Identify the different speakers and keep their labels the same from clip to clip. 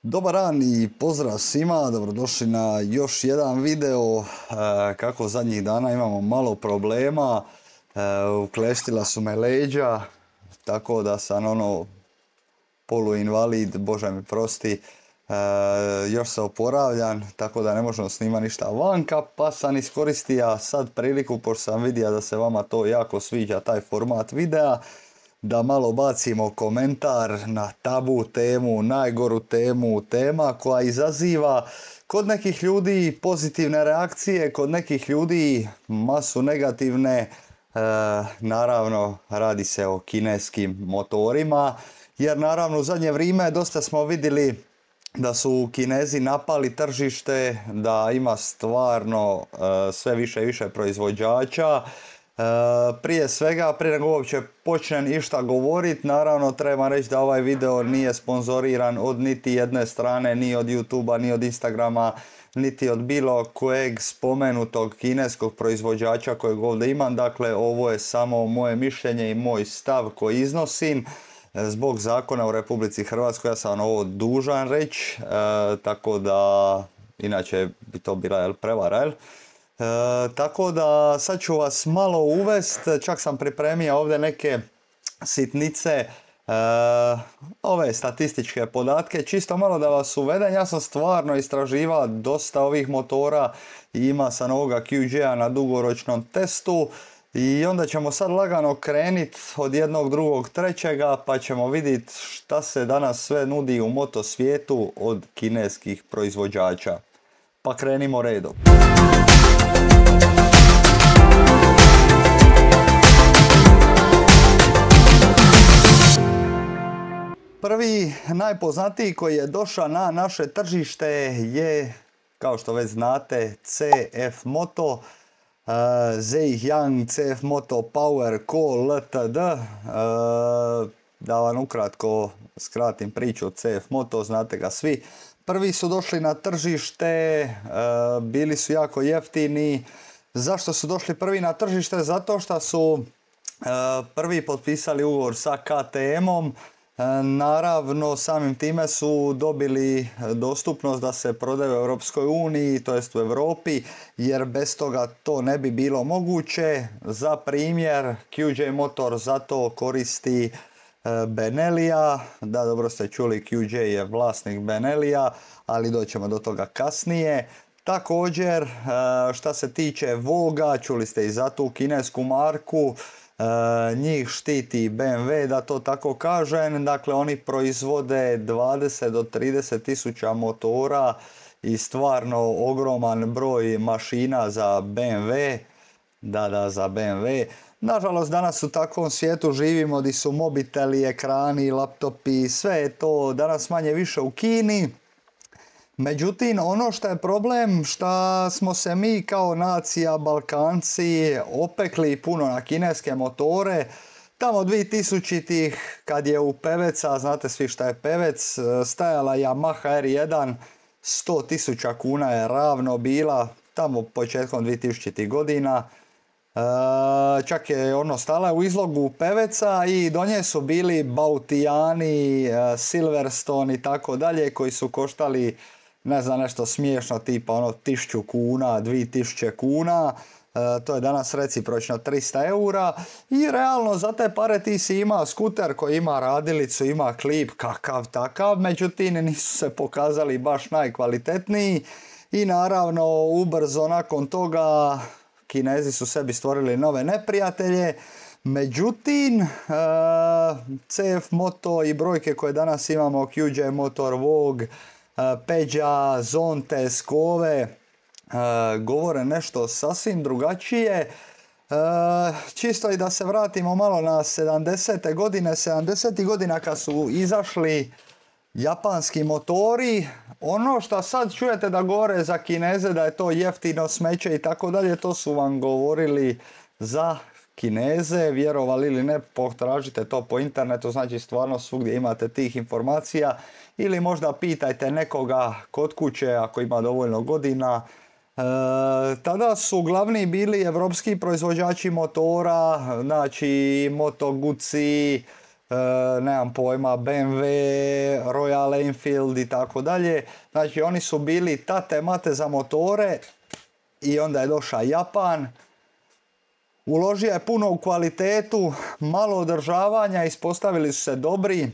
Speaker 1: Dobar dan i pozdrav svima, dobrodošli na još jedan video. Kako zadnjih dana imamo malo problema, ukleštila su me leđa, tako da sam poluinvalid, Bože mi prosti, još se oporavljam, tako da ne možemo snimati ništa vanka, pa sam iskoristio sad priliku, pošto sam vidio da se vama to jako sviđa, taj format videa, da malo bacimo komentar na tabu temu, najgoru temu, tema koja izaziva kod nekih ljudi pozitivne reakcije, kod nekih ljudi masu negativne. Naravno, radi se o kineskim motorima, jer naravno u zadnje vrijeme dosta smo vidjeli da su Kinezi napali tržište, da ima stvarno sve više i više proizvođača. Prije svega, prije nego uopće počnem išta govorit, naravno treba reći da ovaj video nije sponzoriran od niti jedne strane, ni od YouTubea, ni od Instagrama, niti od bilo kojeg spomenutog kineskog proizvođača kojeg ovdje imam. Dakle, ovo je samo moje mišljenje i moj stav koji iznosim. Zbog zakona u Republici Hrvatskoj ja sam ovo dužan reći, tako da inače bi to bila prevara. Tako da sad ću vas malo uvest, čak sam pripremio ovdje neke sitnice, ove statističke podatke, čisto malo da vas uvedem. Ja sam stvarno istraživao dosta ovih motora i ima sam ovoga QJ-a na dugoročnom testu i onda ćemo sad lagano krenit od jednog, drugog, trećega, pa ćemo vidjeti šta se danas sve nudi u moto svijetu od kineskih proizvođača. Pa krenimo redom. Prvi, najpoznatiji koji je došao na naše tržište je, kao što već znate, CF Moto, Zhejiang CF Moto Power Co Ltd. Da vam ukratko skratim priču o CF Moto, znate ga svi. Prvi su došli na tržište, bili su jako jeftini. Zašto su došli prvi na tržište? Zato što su prvi potpisali ugovor sa KTM-om. Naravno, samim time su dobili dostupnost da se prodaju u Europskoj uniji, to jest u Europi, jer bez toga to ne bi bilo moguće. Za primjer, QJ Motor zato koristi Benellia. Da, dobro ste čuli, QJ je vlasnik Benellia, ali doćemo do toga kasnije. Također, šta se tiče Voga, čuli ste i za tu kinesku marku, njih štiti BMW, da to tako kažem. Dakle, oni proizvode 20 do 30 tisuća motora i stvarno ogroman broj mašina za BMW. Da, za BMW. Nažalost, danas u takvom svijetu živimo gdje su mobiteli, ekrani, laptopi, sve je to danas manje više u Kini. Međutim, ono što je problem, što smo se mi kao nacija, Balkanci, opekli puno na kineske motore. Tamo 2000-ih, kad je u Peveca, znate svi šta je Pevec, stajala Yamaha R1, 100.000 kuna je ravno bila, tamo početkom 2000-ih godina. Čak je stala u izlogu Peveca i do nje su bili Bautijani, Silverstone i tako dalje, koji su koštali, ne znam, nešto smiješno tipa 1000 kuna, 2000 kuna. To je danas recipročno 300 eura i realno za te pare ti si imao skuter koji ima radilicu, ima klip, kakav takav, međutim nisu se pokazali baš najkvalitetniji i naravno ubrzo nakon toga Kinezi su sebi stvorili nove neprijatelje. Međutim, CF Moto i brojke koje danas imamo, QJ Motor, Vogue, Peđa, Zonte, Skove, govore nešto sasvim drugačije. Čisto i da se vratimo malo na 70. godine. 70. godina kad su izašli japanski motori, ono što sad čujete da govore za Kineze da je to jeftino smeće i tako dalje, to su vam govorili za Kineze, vjerovali ili ne, potražite to po internetu, znači stvarno svugdje imate tih informacija, ili možda pitajte nekoga kod kuće ako ima dovoljno godina. Tada su glavni bili evropski proizvođači motora, znači Moto Guzzi, nemam pojma, BMW, Royal Enfield i tako dalje. Znači oni su bili tate mate za motore i onda je došao Japan. Uložio je puno u kvalitetu, malo održavanja, ispostavili su se dobri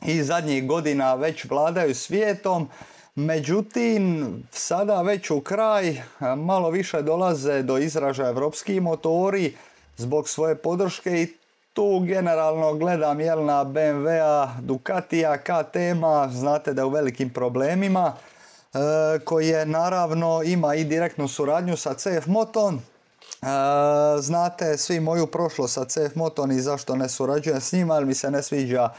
Speaker 1: i zadnjih godina već vladaju svijetom. Međutim, sada već u kraj malo više dolaze do izražaja evropski motori zbog svoje podrške i tu generalno gledam na BMW-a, Ducatija, KTM-a, znate da je u velikim problemima, koji je naravno ima i direktnu suradnju sa CF Motom. Znate svi moju prošlost sa CF Motom i zašto ne surađujem s njima, jer mi se ne sviđa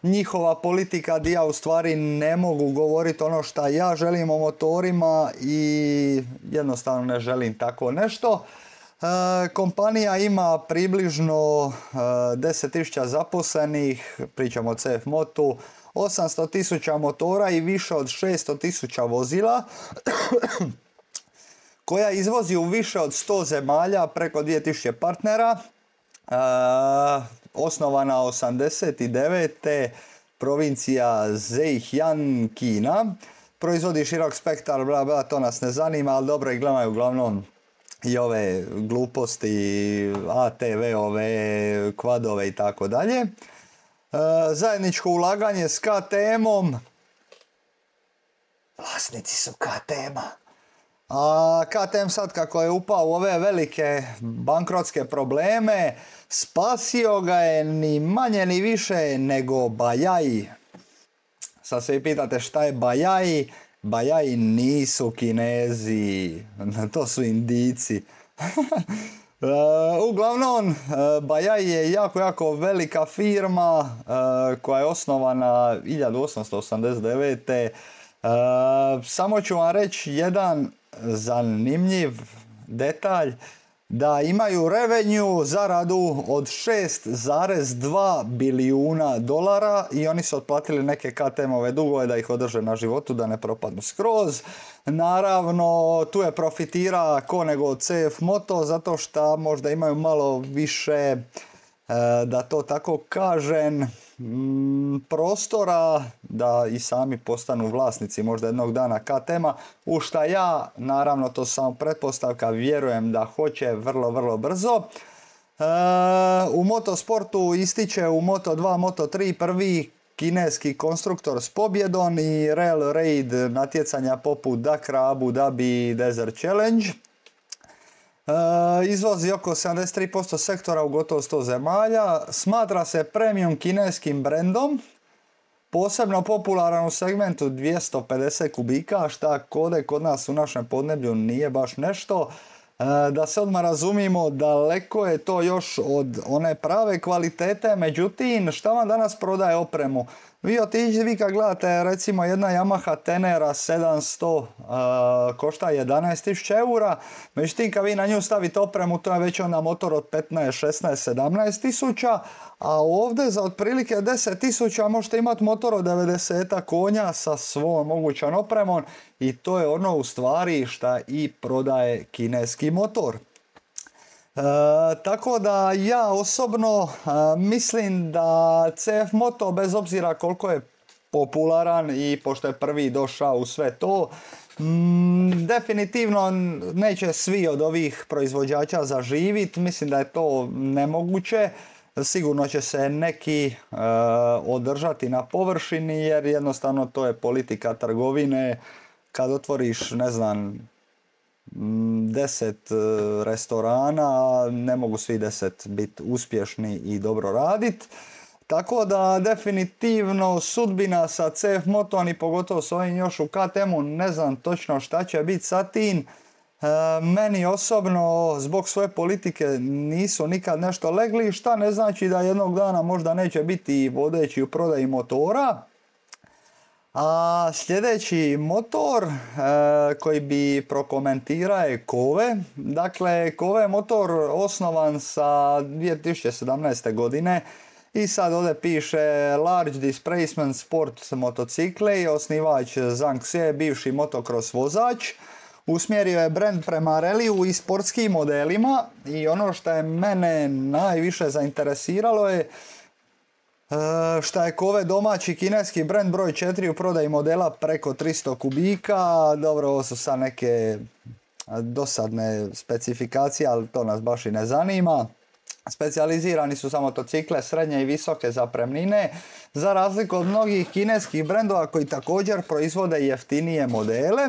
Speaker 1: njihova politika gdje ja u stvari ne mogu govoriti ono što ja želim o motorima i jednostavno ne želim tako nešto. Kompanija ima približno 10.000 zaposlenih, pričamo o CF Motu, 800.000 motora i više od 600.000 vozila, koja izvozi u više od 100 zemalja, preko 2000 partnera, osnovana 89. provincija Zhejiang, Kina. Proizvodi širok spektar, bla bla, to nas ne zanima, ali dobro i gledaju uglavnom i ove gluposti, ATV-ove, kvadove i tako dalje. Zajedničko ulaganje s KTM-om. Vlasnici su KTM-a. A KTM sad kako je upao u ove velike bankrotske probleme, spasio ga je ni manje ni više nego Bajaj. Sad se vi pitate šta je Bajaj? Bajaj nisu Kinezi, to su Indijci. Uglavnom, Bajaj je jako velika firma koja je osnovana 1889. Samo ću vam reći jedan zanimljiv detalj, da imaju revenue, zaradu od 6,2 bilijuna dolara i oni su otplatili neke KTM-ove dugove da ih održe na životu, da ne propadnu skroz. Naravno, tu je profitira ko nego CF Moto, zato što možda imaju malo više, da to tako kažem, prostora da i sami postanu vlasnici možda jednog dana KTM-a, u šta ja, naravno to samo pretpostavka, vjerujem da hoće vrlo brzo. U motosportu ističe u Moto2, Moto3 prvi kineski konstruktor s pobjedom i Rail Raid natjecanja poput Dakra, Abu Dhabi, Desert Challenge. Izvozi oko 73% sektora u gotovo 100 zemalja, smatra se premium kineskim brendom, posebno popularan u segmentu 250 kubika, šta kod nas u našem podneblju nije baš nešto. Da se odmah razumimo, daleko je to još od one prave kvalitete, međutim šta vam danas prodaje opremu? Vi kad gledate recimo jedna Yamaha Tenera 700 košta 11.000 eura, međutim kad vi na nju stavite opremu to je već onda motor od 15, 16, 17.000, a ovdje za otprilike 10.000 možete imati motor od 90 konja sa svom mogućom opremom i to je ono u stvari šta i prodaje kineski motor. Tako da ja osobno mislim da CF Moto, bez obzira koliko je popularan i pošto je prvi došao u sve to, definitivno neće svi od ovih proizvođača zaživiti. Mislim da je to nemoguće. Sigurno će se neki održati na površini jer jednostavno to je politika trgovine. Kad otvoriš, ne znam, 10 restorana, ne mogu svi 10 biti uspješni i dobro raditi. Tako da definitivno sudbina sa CF Motom i pogotovo s ovim još u KTM-u ne znam točno šta će biti sa tim. Meni osobno zbog svoje politike nisu nikad nešto legli, šta ne znači da jednog dana možda neće biti vodeći u prodaji motora. A sljedeći motor koji bi prokomentirao je Kove. Dakle, Kove je motor osnovan sa 2017. godine i sad ovdje piše Large Displacement Sport motocikle i osnivač Zhang Xie, bivši motocross vozač. Usmjerio je brand prema reliju i sportskim modelima i ono što je mene najviše zainteresiralo je Šta je Kove domaći kineski brand broj 4 u prodaji modela preko 300 kubika. Dobro, ovo su sad neke dosadne specifikacije, ali to nas baš i ne zanima. Specijalizirani su za motocikle srednje i visoke zapremnine, za razliku od mnogih kineskih brendova koji također proizvode jeftinije modele.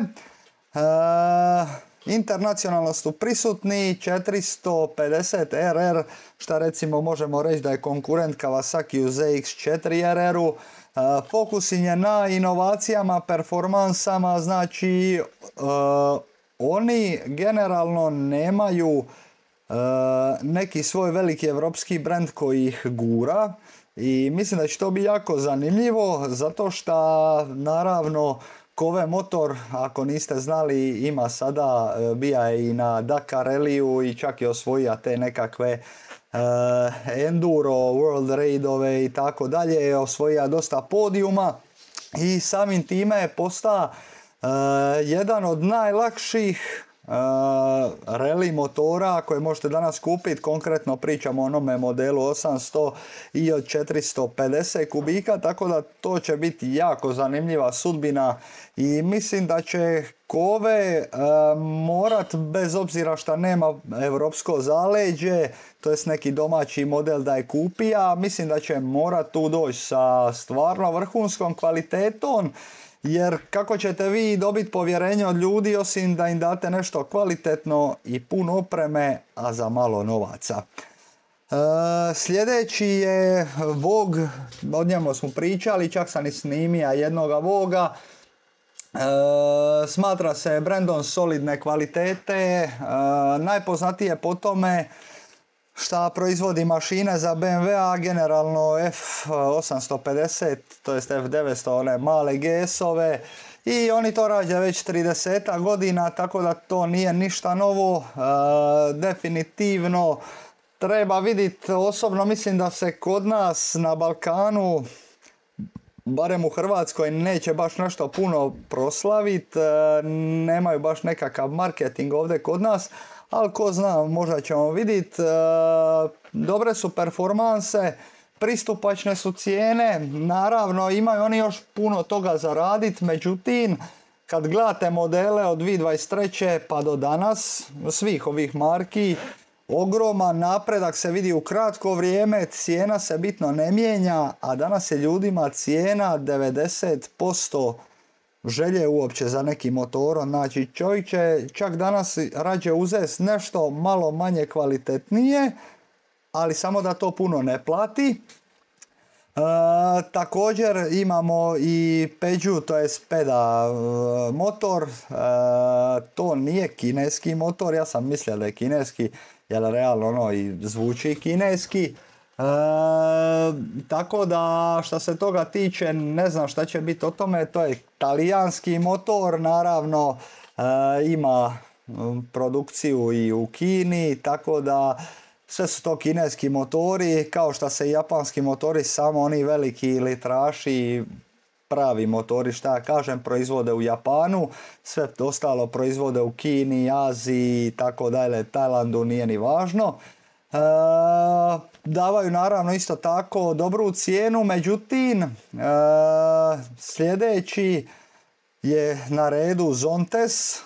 Speaker 1: Internacionalno su prisutni 450 RR, šta recimo možemo reći da je konkurent Kawasaki ZX4 RR-u. Fokus je na inovacijama, performansama, znači oni generalno nemaju neki svoj veliki evropski brand koji ih gura i mislim da će to biti jako zanimljivo zato što naravno Kove motor, ako niste znali, ima sada, bija i na Dakar Rallyu i čak je osvojio te nekakve enduro, world raidove i tako dalje, osvojio dosta podijuma i samim time je postao jedan od najlakših rally motora koje možete danas kupiti. Konkretno pričamo o onome modelu 800 i od 450 kubika, tako da to će biti jako zanimljiva sudbina i mislim da će Kove morat, bez obzira što nema evropsko zaleđe, to jest neki domaći model da je kupija, mislim da će morat tu doći sa stvarno vrhunskom kvalitetom. Jer kako ćete vi dobiti povjerenje od ljudi osim da im date nešto kvalitetno i puno opreme, a za malo novaca. Sljedeći je Vogue, od njemu smo pričali, čak sam i snimio jednoga Voga. Smatra se brendom solidne kvalitete, najpoznatije po tome šta proizvodi mašine za BMW-a, generalno F850, to jest F900, one male GS-ove, i oni to rade već 30 godina, tako da to nije ništa novo. Definitivno treba vidjeti, osobno mislim da se kod nas na Balkanu, barem u Hrvatskoj, neće baš nešto puno proslaviti, nemaju baš nekakav marketing ovdje kod nas, ali ko zna, možda ćemo vidjeti. Dobre su performanse, pristupačne su cijene, naravno imaju oni još puno toga za radit, međutim kad gledate modele od 2023. pa do danas, svih ovih marki, ogroman napredak se vidi u kratko vrijeme, cijena se bitno ne mijenja, a danas je ljudima cijena 90% želje uopće za nekim motorom. Znači čovjek će čak danas rađe uzeti nešto malo manje kvalitetnije, ali samo da to puno ne plati. Također imamo i Peđu, to je Peda motor. To nije kineski motor, ja sam mislio da je kineski, jer realno ono i zvuči kineski. Tako da što se toga tiče ne znam šta će biti o tome, to je talijanski motor, naravno ima produkciju i u Kini, tako da sve su to kineski motori, kao što se i japanski motori, samo oni veliki litraši, pravi motori, šta ja kažem, proizvode u Japanu, sve ostalo proizvode u Kini, Aziji i tako dalje, Tajlandu, nije ni važno. Davaju naravno isto tako dobru cijenu, međutim sljedeći je na redu Zontes.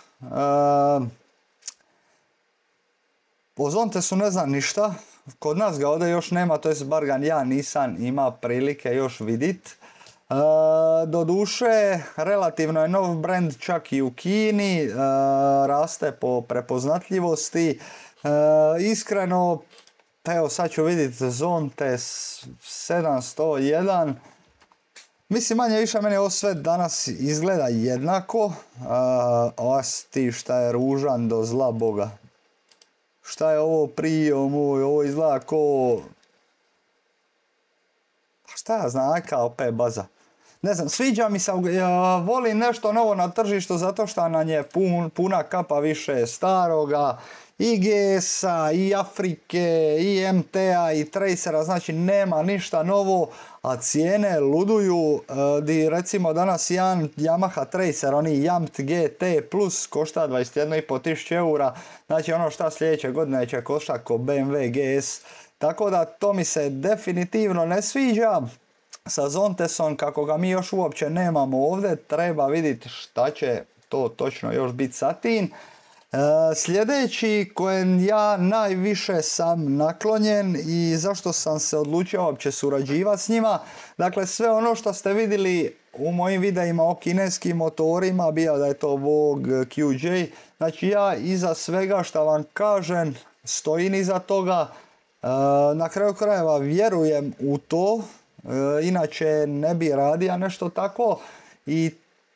Speaker 1: O Zontesu ne znam ništa, kod nas ga ovdje još nema, to jest bar ga ja nisam ima prilike još vidit. Doduše relativno je nov brand čak i u Kini, raste po prepoznatljivosti. Iskreno, evo sad ću vidjeti Zontes 701. Mislim, manje više meni ovo sve danas izgleda jednako. Asti, šta je ružan do zla boga. Šta je ovo prio moj, ovo izgleda ko... Šta ja znam, kao opet baza. Ne znam, sviđa mi se, volim nešto novo na tržištu zato što nam je puna kapa više staroga. I GS-a, i Afrike, i MT-a, i Tracera, znači nema ništa novo, a cijene luduju. Recimo danas jedan Yamaha Tracer, oni Yamt GT Plus košta 21.500 eura, znači ono šta sljedeće godine će košta ko BMW GS, tako da to mi se definitivno ne sviđa. sa Zontesom, kako ga mi još uopće nemamo ovdje, treba vidjeti šta će to točno još biti sa tim. Sljedeći kojem ja najviše sam naklonjen i zašto sam se odlučio uopće surađivati s njima, dakle sve ono što ste vidjeli u mojim videima o kineskim motorima, bio da je to Vogue, QJ, znači ja iza svega što vam kažem stojim iza toga, na kraju krajeva vjerujem u to, inače ne bi radio nešto tako i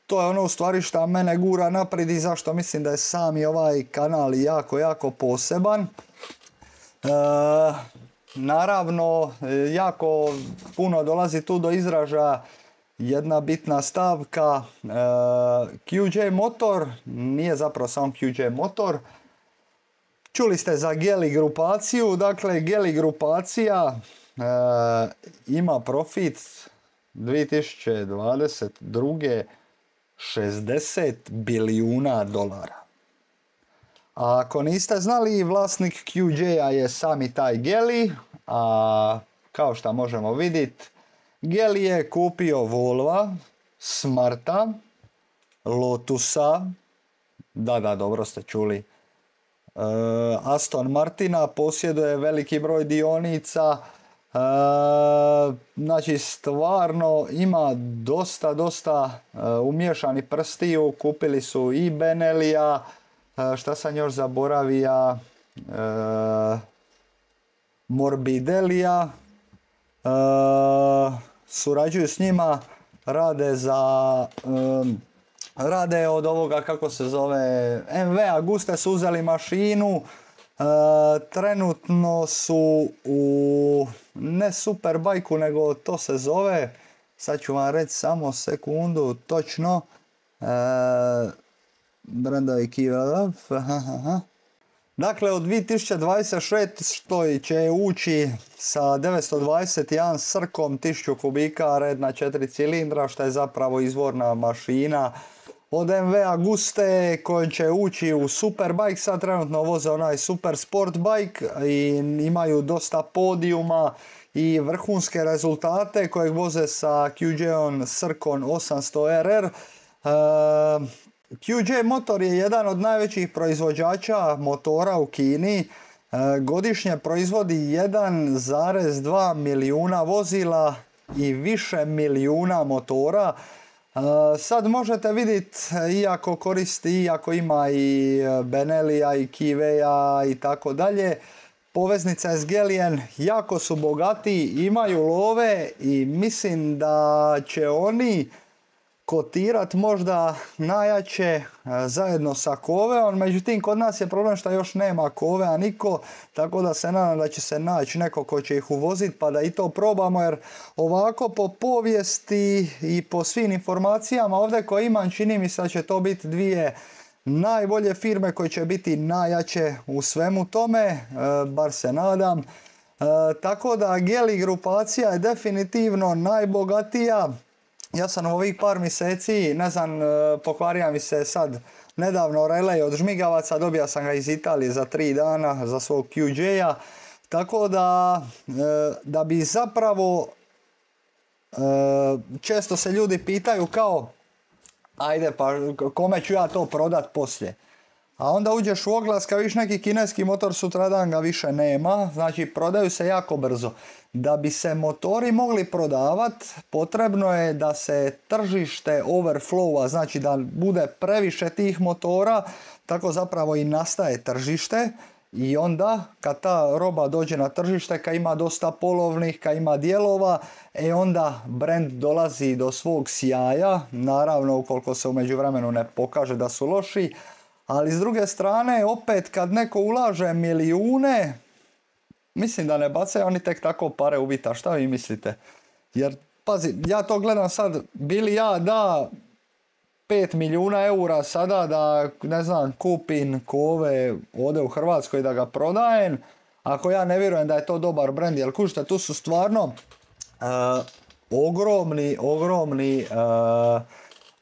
Speaker 1: to je ono u stvari što mene gura naprijed i zašto mislim da je sami ovaj kanal jako poseban. Naravno, jako puno dolazi tu do izražaja jedna bitna stavka. QJ motor nije zapravo samo QJ motor. Čuli ste za Geely grupaciju, dakle Geely grupacija ima profit 2022. 60 bilijuna dolara. A ako niste znali, vlasnik QJ-a je sami taj Geely, a kao što možemo vidjeti, Geely je kupio Volva, Smarta, Lotusa, da, dobro ste čuli, Aston Martina, posjeduje veliki broj dionica, znači stvarno ima dosta umiješani prstiju, kupili su i Benelija, šta sam još zaboravio, Morbidelija, surađuju s njima, rade od ovoga, kako se zove, MV Aguste su uzeli mašinu, trenutno su u ne Superbajku, nego to se zove, sad ću vam reći samo sekundu, točno, brandovi Kiva, dakle od 2026 će ući sa 921 srkom 1000 kubika red na 4 cilindra, što je zapravo izvorna mašina od MV Aguste, koji će ući u Superbike. Sad trenutno voze onaj Super Sport Bike i imaju dosta podijuma i vrhunske rezultate kojeg voze sa QJ-on Srkon 800RR. QJ motor je jedan od najvećih proizvođača motora u Kini. Godišnje proizvodi 1,2 milijuna vozila i više milijuna motora. Sad možete vidjeti, iako ima i Benelija i Kiveja i tako dalje, poveznica s Geelyjem, jako su bogati, imaju love i mislim da će oni kotirat možda najjače zajedno sa Koveom. Međutim, kod nas je problem što još nema Kovea niko, tako da se nadam da će se naći neko ko će ih uvoziti pa da i to probamo, jer ovako po povijesti i po svim informacijama ovdje koje imam, čini mi se da će to biti dvije najbolje firme koje će biti najjače u svemu tome, bar se nadam. Tako da Geely grupacija je definitivno najbogatija. Ja sam u ovih par mjeseci, ne znam, pokvario mi se sad nedavno relej od žmigavaca, dobio sam ga iz Italije za 3 dana za svog QJ-a, tako da bi zapravo, često se ljudi pitaju kao, ajde pa kome ću ja to prodat poslije. A onda uđeš u oglas, kad viš neki kineski motor, sutradan ga više nema, znači prodaju se jako brzo. Da bi se motori mogli prodavati, potrebno je da se tržište overflowa, znači da bude previše tih motora, tako zapravo i nastaje tržište. I onda kad ta roba dođe na tržište, kad ima dosta polovnih, kad ima dijelova, onda brand dolazi do svog sjaja, naravno ukoliko se u međuvremenu ne pokaže da su loši. Ali s druge strane, opet kad neko ulaže milijune, mislim da ne bacaju oni tek tako pare u vita. Šta vi mislite? Jer, pazi, ja to gledam sad, bili ja da 5 milijuna eura sada da, ne znam, kupim Kove ovdje u Hrvatskoj da ga prodajem, ako ja ne vjerujem da je to dobar brand, jer kužite, tu su stvarno ogromni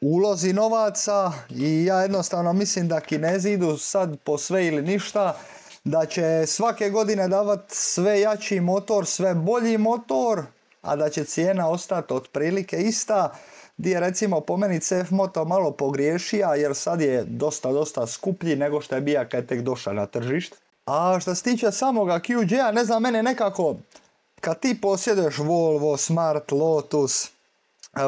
Speaker 1: ulozi novaca i ja jednostavno mislim da Kinezi idu sad po sve ili ništa, da će svake godine davati sve jači motor, sve bolji motor a da će cijena ostati otprilike ista, gdje je recimo po meni CF Moto malo pogriješija jer sad je dosta skuplji nego što je bio kad je tek došao na tržište. A što se tiče samoga QJ-a, ne znam, mene nekako, kad ti posjeduješ Volvo, Smart, Lotus,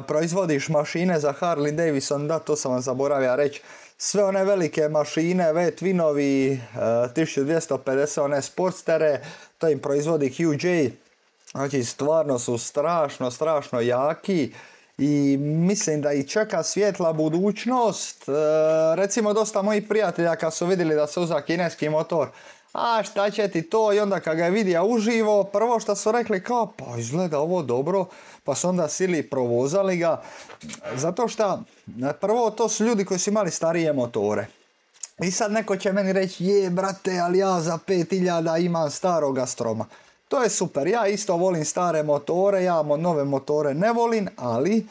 Speaker 1: proizvodiš mašine za Harley Davidson, da, to sam vam zaboravio reći, sve one velike mašine, V-Twinovi, 1250, one sportstere, to im proizvodi QJ. Znači stvarno su strašno jaki i mislim da ih čeka svijetla budućnost. Recimo dosta mojih prijatelja kad su vidjeli da se uza kineski motor, a šta će ti to, i onda kad ga je vidio uživo, prvo što su rekli kao pa izgleda ovo dobro, pa su onda sili provozali ga, zato što prvo to su ljudi koji su imali starije motore. I sad neko će meni reći, je brate, ali ja za 5000 imam staroga Stroma. To je super, ja isto volim stare motore, ja nove motore ne volim, ali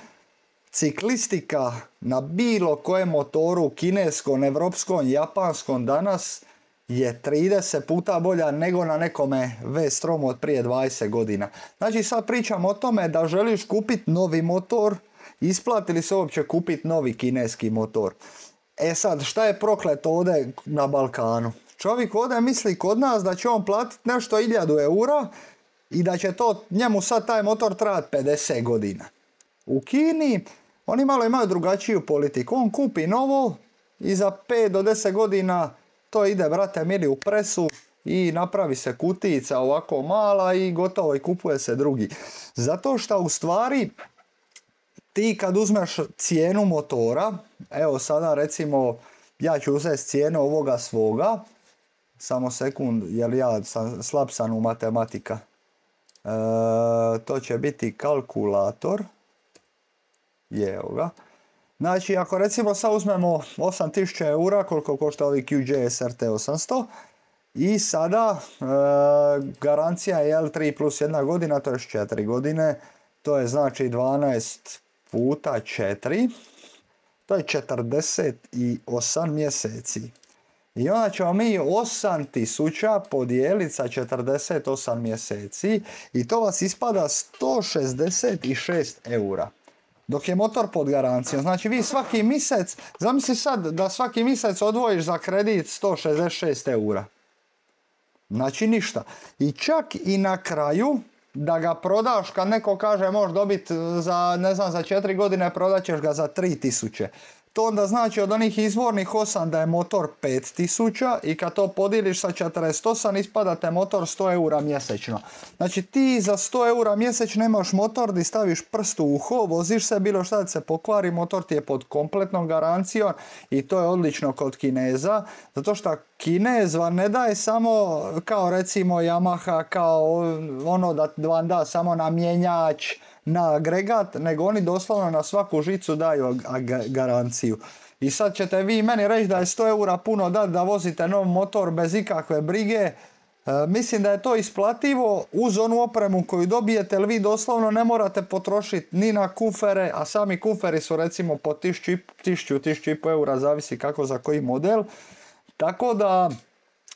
Speaker 1: ciklistika na bilo kojem motoru, kineskom, evropskom, japanskom danas je 30 puta bolja nego na nekome V-Stromu od prije 20 godina. Znači sad pričam o tome da želiš kupiti novi motor, isplati li se uopće kupiti novi kineski motor. E sad, šta je prokleto ovdje na Balkanu? Čovjek ovdje misli kod nas da će on platiti nešto 1000 eura i da će to njemu sad taj motor trajati 50 godina. U Kini oni malo imaju drugačiju politiku. On kupi novo i za 5 do 10 godina to ide, brate mili, u presu i napravi se kutijica ovako mala i gotovo, i kupuje se drugi. Zato što u stvari ti kad uzmeš cijenu motora, evo sada recimo ja ću uzeti cijenu ovoga svoga, samo sekund, jer ja slab sam u matematika. To će biti kalkulator. Evo ga. Znači, ako recimo sad uzmemo 8000 eura, koliko košta ovi QJ SRT 800, i sada garancija je L3 plus 1 godina, to je 4 godine, to je znači 12 puta 4, to je 48 mjeseci. I onda ćemo mi 8000 podijeliti sa 48 mjeseci i to vas ispada 166 eura. Dok je motor pod garancijom. Znači vi svaki mjesec, zamisli sad da svaki mjesec odvojiš za kredit 166 eura. Znači ništa. I čak i na kraju da ga prodaš, kad neko kaže možeš dobiti za, ne znam, za 4 godine, prodat ćeš ga za 3000. To onda znači od onih izvornih 8 da je motor 5000 i kad to podijeliš sa 48 ispadate motor 100 eura mjesečno. Znači ti za 100 eura mjesečno imaš motor di staviš prst u uho, voziš se, bilo šta da se pokvari, motor ti je pod kompletnom garancijom i to je odlično kod Kineza, zato što Kinez vam ne daje samo kao recimo Yamaha, kao ono da vam da samo na mjenjač, na agregat, nego oni doslovno na svaku žicu daju garanciju. I sad ćete vi meni reći da je 100 eura puno dati da vozite nov motor bez ikakve brige. Mislim da je to isplativo uz onu opremu koju dobijete, jer vi doslovno ne morate potrošiti ni na kufere, a sami kuferi su recimo po 1000-1500 eura, zavisi kako za koji model. Tako da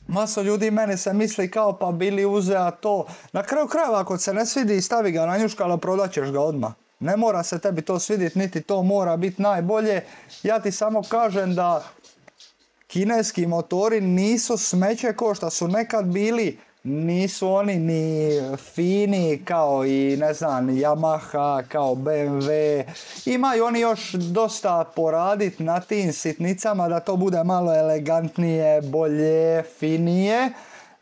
Speaker 1: maso ljudi meni se misli kao pa bili uzea to. Na kraju krajeva ako se ne svidi stavi ga na njuškalo, ali prodat ćeš ga odmah. Ne mora se tebi to svidjeti, niti to mora biti najbolje. Ja ti samo kažem da kineski motori nisu smeće kao što su nekad bili. Nisu oni ni fini kao i ne znam Yamaha, kao BMW. Imaju oni još dosta poraditi na tim sitnicama da to bude malo elegantnije, bolje, finije.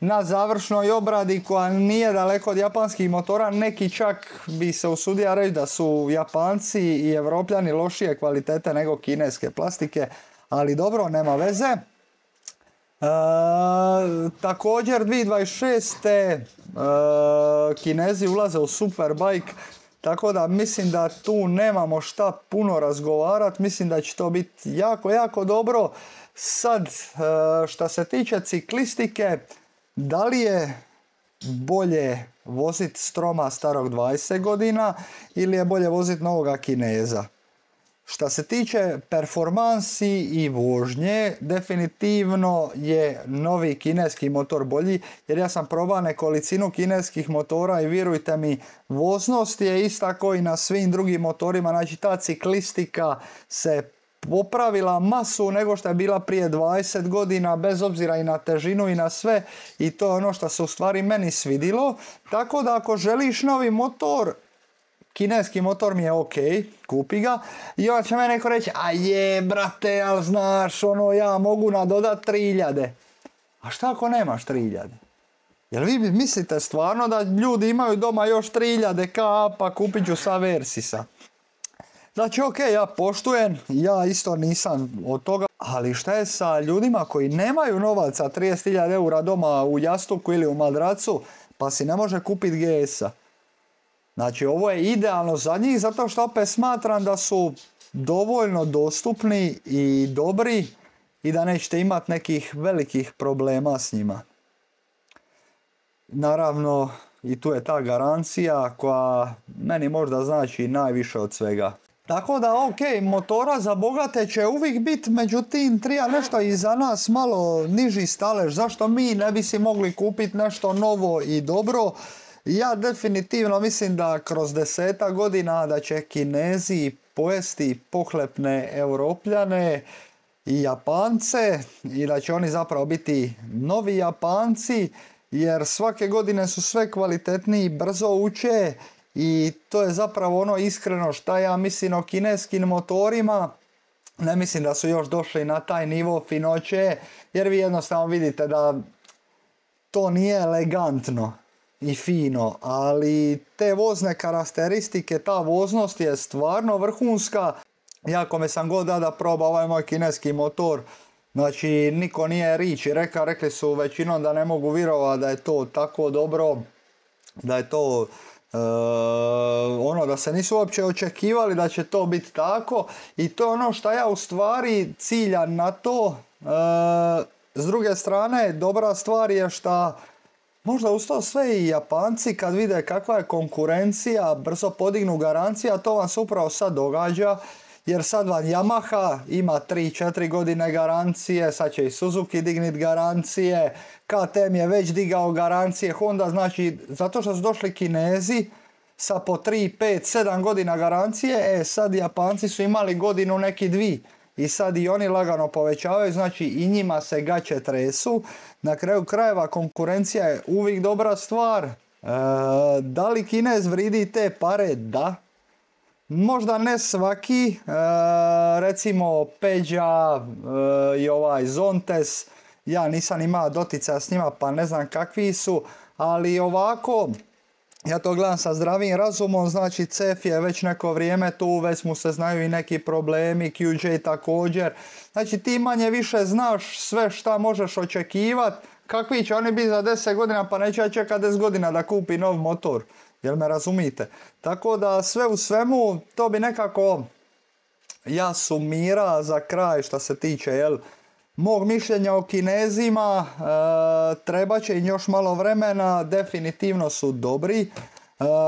Speaker 1: Na završnoj obradi koja nije daleko od japanskih motora, neki čak bi se usudio reći da su Japanci i Evropljani lošije kvalitete nego kineske plastike, ali dobro, nema veze. Također 2026. Kinezi ulaze u Superbike, tako da mislim da tu nemamo šta puno razgovarati, mislim da će to biti jako dobro. Sad, što se tiče ciklistike, da li je bolje voziti Stroma starog 20 godina ili je bolje voziti novoga Kineza? Što se tiče performansi i vožnje, definitivno je novi kineski motor bolji, jer ja sam probao nekolicinu kineskih motora i vjerujte mi, voznost je ista kao i na svim drugim motorima, znači ta ciklistika se popravila masu nego što je bila prije 20 godina, bez obzira i na težinu i na sve, i to je ono što se u stvari meni svidilo. Tako da ako želiš novi motor, kineski motor mi je ok, kupi ga. I onda će me neko reći, a je brate, ali znaš, ono, ja mogu nadodat 3000. A šta ako nemaš 3000? Jel vi mislite stvarno da ljudi imaju doma još 3000 ka, pa kupit ću sa Versisa? Znači, ok, ja poštujem, ja isto nisam od toga, ali šta je sa ljudima koji nemaju novaca 30.000 eura doma u jastuku ili u madracu, pa si ne može kupiti GS-a? Znači, ovo je idealno za njih, zato što opet smatram da su dovoljno dostupni i dobri i da nećete imati nekih velikih problema s njima. Naravno, i tu je ta garancija koja meni možda znači najviše od svega. Tako da, ok, motora za bogate će uvijek biti, međutim, treba nešto i za nas malo niži stalež. Zašto mi ne bi si mogli kupiti nešto novo i dobro? Ja definitivno mislim da kroz 10 godina da će Kinezi pojesti pohlepne Europljane i Japance i da će oni zapravo biti novi Japanci, jer svake godine su sve kvalitetniji, brzo uče i to je zapravo ono iskreno što ja mislim o kineskim motorima. Ne mislim da su još došli na taj nivo finoće, jer vi jednostavno vidite da to nije elegantno i fino, ali te vozne karakteristike, ta voznost je stvarno vrhunska. Ja kome sam god da proba ovaj moj kineski motor, znači niko nije riči rekli su većinom da ne mogu vjerovati da je to tako dobro, da je to da se nisu uopće očekivali da će to biti tako, i to je ono što ja u stvari ciljam na to. S druge strane, dobra stvar je što možda uz to sve i Japanci kad vide kakva je konkurencija brzo podignu garancija, to vam se upravo sad događa, jer sad vam Yamaha ima 3-4 godine garancije, sad će i Suzuki dignit garancije, KTM je već digao garancije, Honda, znači zato što su došli Kinezi sa po 3, 5, 7 godina garancije, sad Japanci su imali godinu neki dvi. I sad i oni lagano povećavaju, znači i njima se gaće tresu. Na kraju krajeva konkurencija je uvijek dobra stvar. Da li Kinez vridi te pare? Da. Možda ne svaki, recimo Peđa i ovaj Zontes, ja nisam imao doticaja s njima pa ne znam kakvi su, ali ovako, ja to gledam sa zdravim razumom, znači CF je već neko vrijeme tu, već mu se znaju i neki problemi, QJ također. Znači ti manje više znaš sve šta možeš očekivati, kakvi će oni biti za 10 godina, pa neće ja čekati 10 godina da kupi nov motor. Jel me razumite? Tako da sve u svemu to bi nekako ja sumira za kraj što se tiče mog mišljenja o Kinezima. Treba će im još malo vremena, definitivno su dobri.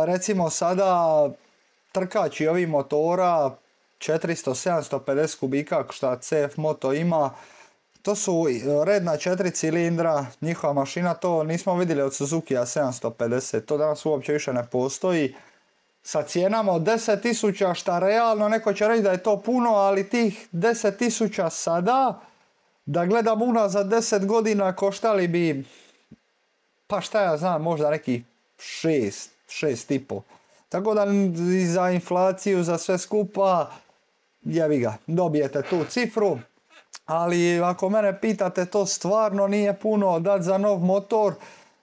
Speaker 1: Recimo sada trkači ovih motora 400-750 kubika što CF Moto ima, to su redna 4 cilindra, njihova mašina, to nismo vidjeli od Suzuki-a 750, to danas uopće više ne postoji. Sa cijenama od 10.000, šta realno neko će reći da je to puno, ali tih 10.000 sada, da gledam unazad 10 godina, koštali bi, pa šta ja znam, možda neki 6,5. Tako da i za inflaciju, za sve skupa, jebi ga, dobijete tu cifru. Ali ako mene pitate, to stvarno nije puno dati za nov motor.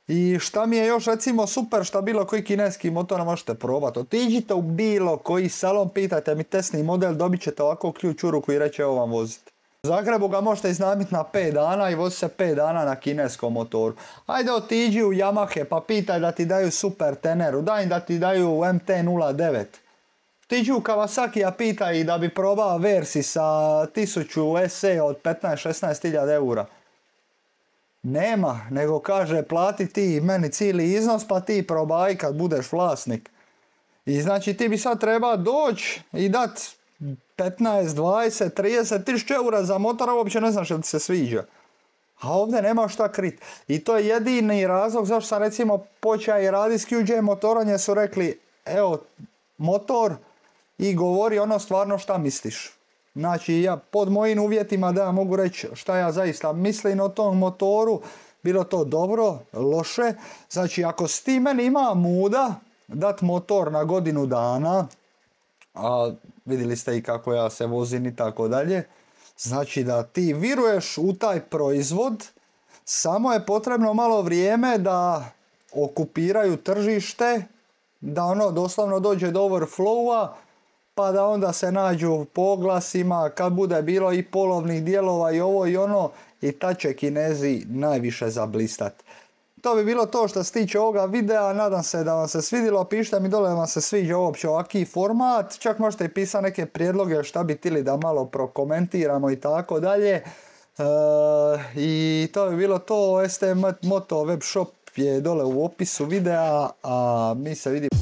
Speaker 1: I šta mi je još recimo super, šta bilo koji kineski motor možete probati. Otiđite u bilo koji salon, pitajte mi testni model, dobit ćete ovako ključ u ruku i reći evo vam vozite. U Zagrebu ga možete iznajmiti na 5 dana i vozite se 5 dana na kineskom motoru. Ajde otiđi u Yamahe pa pitaj da ti daju Super Teneru, daj im da ti daju MT-09. Tiđi u Kawasaki, a pitaj ih da bi probao Versi sa 1000 SE od 15-16 hiljada eura. Nema, nego kaže plati ti meni cijeli iznos pa ti probaj kad budeš vlasnik. I znači ti bi sad treba doći i dat 15, 20, 30 tisuća eura za motor, a uopće ne znaš što ti se sviđa. A ovdje nema šta krit. I to je jedini razlog zašto sam recimo počeo i raditi s QJ motorom, jer su rekli, evo, motor i govori ono stvarno šta misliš. Znači, ja pod mojim uvjetima da ja mogu reći šta ja zaista mislim o tom motoru, bilo to dobro, loše. Znači, ako s ti meni ima muda dat motor na godinu dana, a vidjeli ste i kako ja se vozim i tako dalje, znači da ti viruješ u taj proizvod, samo je potrebno malo vrijeme da okupiraju tržište, da ono doslovno dođe do overflowa, pa da onda se nađu po oglasima, kad bude bilo i polovnih dijelova i ovo i ono, i tad će Kinezi najviše zablistat. To bi bilo to što se tiče ovoga videa, nadam se da vam se svidjelo, pišite mi dole da vam se sviđa uopće ovaki format, čak možete i pisati neke prijedloge šta bi htjeli da malo prokomentiramo i tako dalje. I to bi bilo to, ST Moto web shop je dole u opisu videa, a mi se vidimo